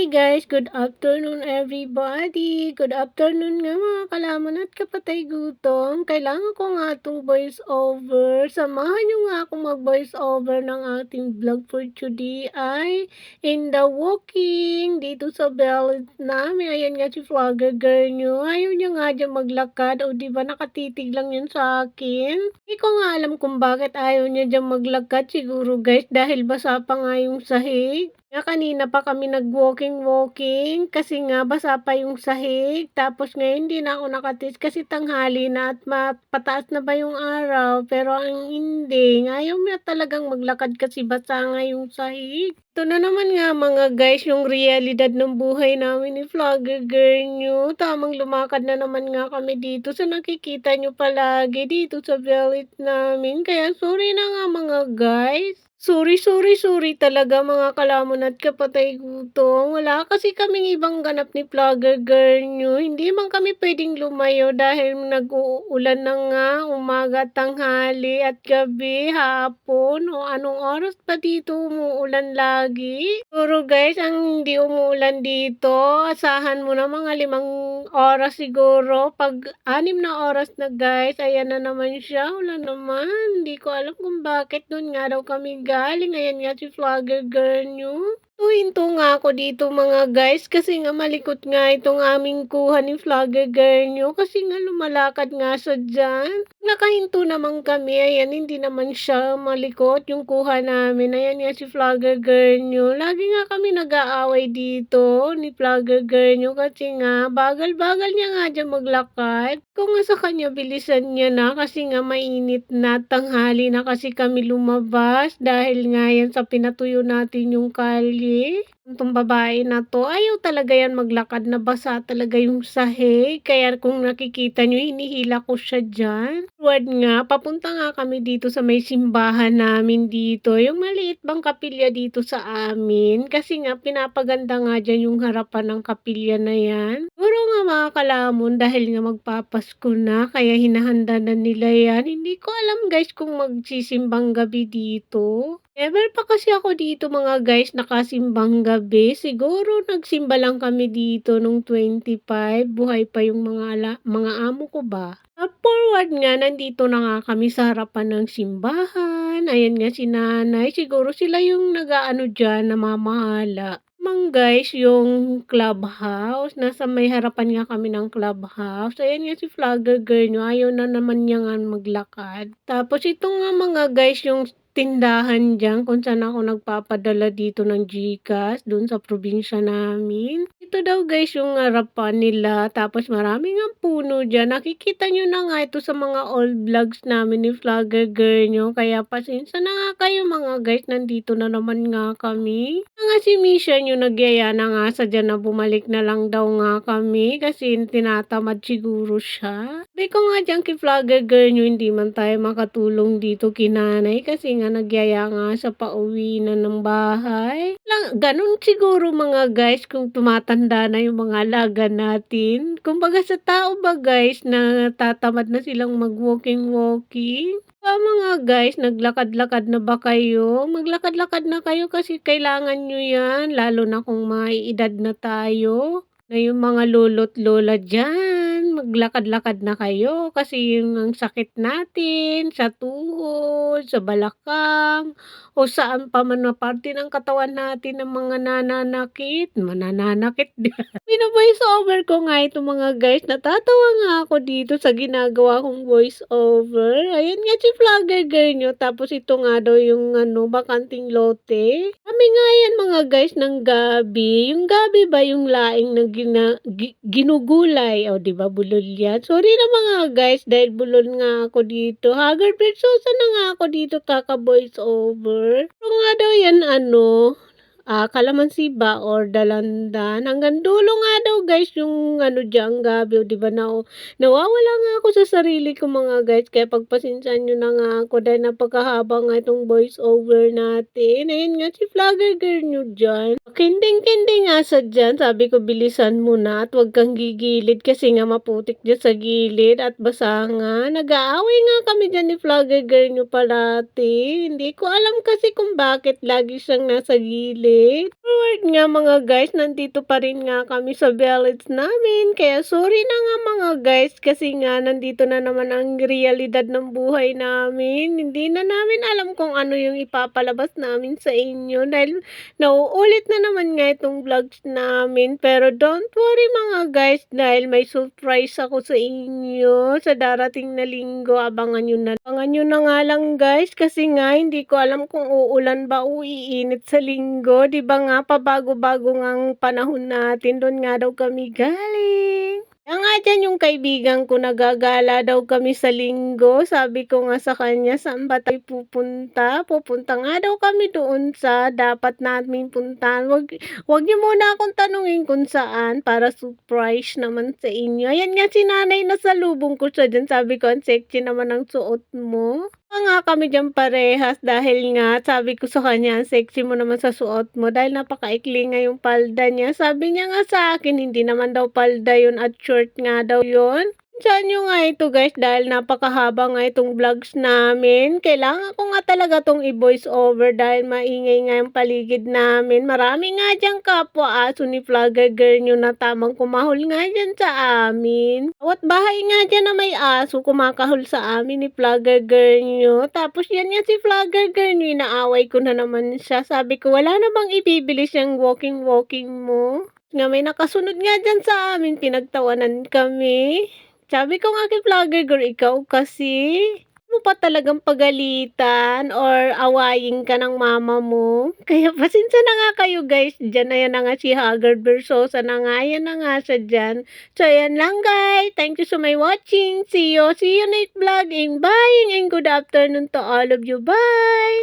Guys, good afternoon everybody. Good afternoon nga mga kalamon at kapatay gutom. Kailangan ko nga itong voice over. Samahan nyo nga akong mag-voice over ng ating vlog for today ay in the walking dito sa Vietnam. Ayan nga si vlogger girl nyo. Ayaw niya nga dyan maglakad o diba nakatitig lang yun sa akin. Hindi ko nga alam kung bakit ayaw niya dyan maglakad. Siguro guys dahil basa pa nga yung sahig. Kanina pa kami nag-walking kasi nga basa pa yung sahig. Tapos ngayon hindi na ako nakatis kasi tanghali na at pataas na ba yung araw. Pero ang hindi, ayaw na talagang maglakad kasi basa nga yung sahig. Ito na naman nga mga guys yung realidad ng buhay namin ni vlogger girl nyo. Tamang lumakad na naman nga kami dito sa nakikita nyo palagi dito sa village namin. Kaya sorry na nga mga guys. Sorry talaga mga kalamon at kapatay gutom. Wala kasi kaming ibang ganap ni vlogger girl nyo. Hindi man kami pwedeng lumayo dahil nag-uulan na nga umaga, tanghali at gabi, hapon o anong oras pa dito umuulan lagi. Pero guys, ang hindi umuulan dito, asahan mo na mga 5 oras siguro. Pag 6 na oras na guys, ayan na naman siya. Wala naman. Hindi ko alam kung bakit doon nga daw kami galing. Ayan nga si vlogger girl nyo. Hinto nga ako dito mga guys kasi nga malikot nga itong aming kuha ni vlogger girl nyo kasi nga lumalakad nga siya dyan. Nakahinto naman kami. Ayan, hindi naman siya malikot yung kuha namin. Ayan nga si vlogger girl nyo. Lagi nga kami nag-aaway dito ni vlogger girl nyo kasi nga bagal-bagal niya nga dyan maglakad. Kung nga sa kanya bilisan niya na kasi nga mainit na tanghali na kasi kami lumabas dahil nga yan sa pinatuyo natin yung kalye. Itong babae na to, ayaw talaga yan maglakad na basa talaga yung sahig. Kaya kung nakikita nyo, hinihila ko siya dyan. Nga, papunta nga kami dito sa may simbahan namin dito. Yung maliit bang kapilya dito sa amin. Kasi nga, pinapaganda nga dyan yung harapan ng kapilya na yan. Siguro nga mga kalamon, dahil nga magpapasko na, kaya hinahanda na nila yan. Hindi ko alam guys kung magsisimbang gabi dito. Never pa kasi ako dito mga guys nakasimbang gabi. Siguro nagsimba lang kami dito nung 25. Buhay pa yung mga amo ko ba. Forward nga, nandito na nga kami sa harapan ng simbahan. Ayan nga si nanay. Siguro sila yung nag-aano dyan, namamahala. Guys, yung clubhouse. Nasa may harapan nga kami ng clubhouse. Ayan nga si vlogger girl nyo. Ayaw na naman niya nga maglakad. Tapos ito nga mga guys, yung tindahan dyan kung saan ako nagpapadala dito ng GCash doon sa probinsya namin. Ito daw guys yung harapan nila. Tapos marami nga puno dyan. Nakikita nyo na nga ito sa mga old vlogs namin ni vlogger girl nyo. Kaya pasensya na nga kayo mga guys. Nandito na naman nga kami. Nga si Misha nyo nagyaya na nga sa dyan na bumalik na lang daw nga kami. Kasi tinatamad siguro siya. Sabi ko nga dyan kay vlogger girl nyo, hindi man tayo makatulong dito kinanay. Kasi nga nagyaya nga sa pauwi na ng bahay. Ganun siguro mga guys kung tumatanda na yung mga alaga natin. Kumbaga sa tao ba guys na tatamad na silang mag-walking. Mga guys, naglakad-lakad na ba kayo? Maglakad-lakad na kayo kasi kailangan nyo yan. Lalo na kung may edad na tayo. Na yung mga lolo't lola dyan, maglakad-lakad na kayo kasi yung ang sakit natin sa tuhod, sa balakang, o saan pa man na parte ng katawan natin ng mga mananakit. Voice over ko nga ito mga guys, natatawa nga ako dito sa ginagawa kong voice over. Ayan nga si vlogger girl nyo, tapos ito nga daw yung bakanting lote. Kami nga yan mga guys ng gabi. Yung gabi ba yung laing na ginugulay? O diba bulol yan? Sorry na mga guys dahil bulol nga ako dito. Haggard Versosa na nga ako dito kaka-voice over. Pero nga daw yan kalamansi ba or dalandan. Hanggang dulo nga daw guys yung dyan gabi. O diba nawawala nga ako sa sarili ko mga guys. Kaya pagpasinsan nyo na nga ako dahil napakahaba nga itong voice over natin. Ayun nga si vlogger girl nyo dyan. Kinding-kinding nga sa dyan. Sabi ko bilisan mo na at huwag kang gigilid kasi nga maputik dyan sa gilid at basa nga. Nag-aaway nga kami dyan ni vlogger girl nyo palati. Hindi ko alam kasi kung bakit lagi siyang nasa gilid. update. Forward nga mga guys, nandito pa rin nga kami sa village namin. Kaya sorry na nga mga guys kasi nga nandito na naman ang realidad ng buhay namin. Hindi na namin alam kung ano yung ipapalabas namin sa inyo dahil nauulit na naman nga itong vlogs namin. Pero don't worry mga guys dahil may surprise ako sa inyo sa darating na linggo. Abangan nyo na. Abangan nyo na nga lang guys kasi nga hindi ko alam kung uulan ba o iinit sa linggo. Diba nga pabago-bago ngang panahon natin. Doon nga daw kami galing. Kaya nga dyan yung kaibigan ko nagagala daw kami sa linggo. Sabi ko nga sa kanya, saan ba tayo pupunta? Pupunta nga daw kami doon sa dapat namin puntahan. Wag niyo muna akong tanungin kung saan para surprise naman sa inyo. Ayan nga si nanay nasalubong ko siya dyan. Sabi ko, ang sexy naman ang suot mo. Nga kami diyan parehas dahil nga sabi ko sa kanya, ang sexy mo naman sa suot mo dahil napakaikli nga yung palda niya. Sabi niya nga sa akin, hindi naman daw palda yun at short nga daw yun. Saan nyo nga ito guys dahil napakahaba nga itong vlogs namin. Kailangan ko nga talaga tong i-voice over dahil maingay nga yung paligid namin. Marami nga dyan kapwa aso ni vlogger girl nyo na tamang kumahol nga dyan sa amin. Bawat bahay nga dyan na may aso kumakahol sa amin ni vlogger girl nyo. Tapos yan nga si vlogger girl nyo, inaaway ko na naman siya. Sabi ko wala na bang ibibili siyang walking mo? Nga may nakasunod nga dyan sa amin, pinagtawanan kami. Sabi ko nga kay vlogger girl, ikaw kasi, mo pa talagang pagalitan or awayin ka ng mama mo. Kaya pasensya na nga kayo guys, dyan na yan na nga si Haggard Versosa na nga, yan na nga siya dyan. So yan lang guys, thank you so much watching, see you next vlog, and bye, and good afternoon to all of you, bye!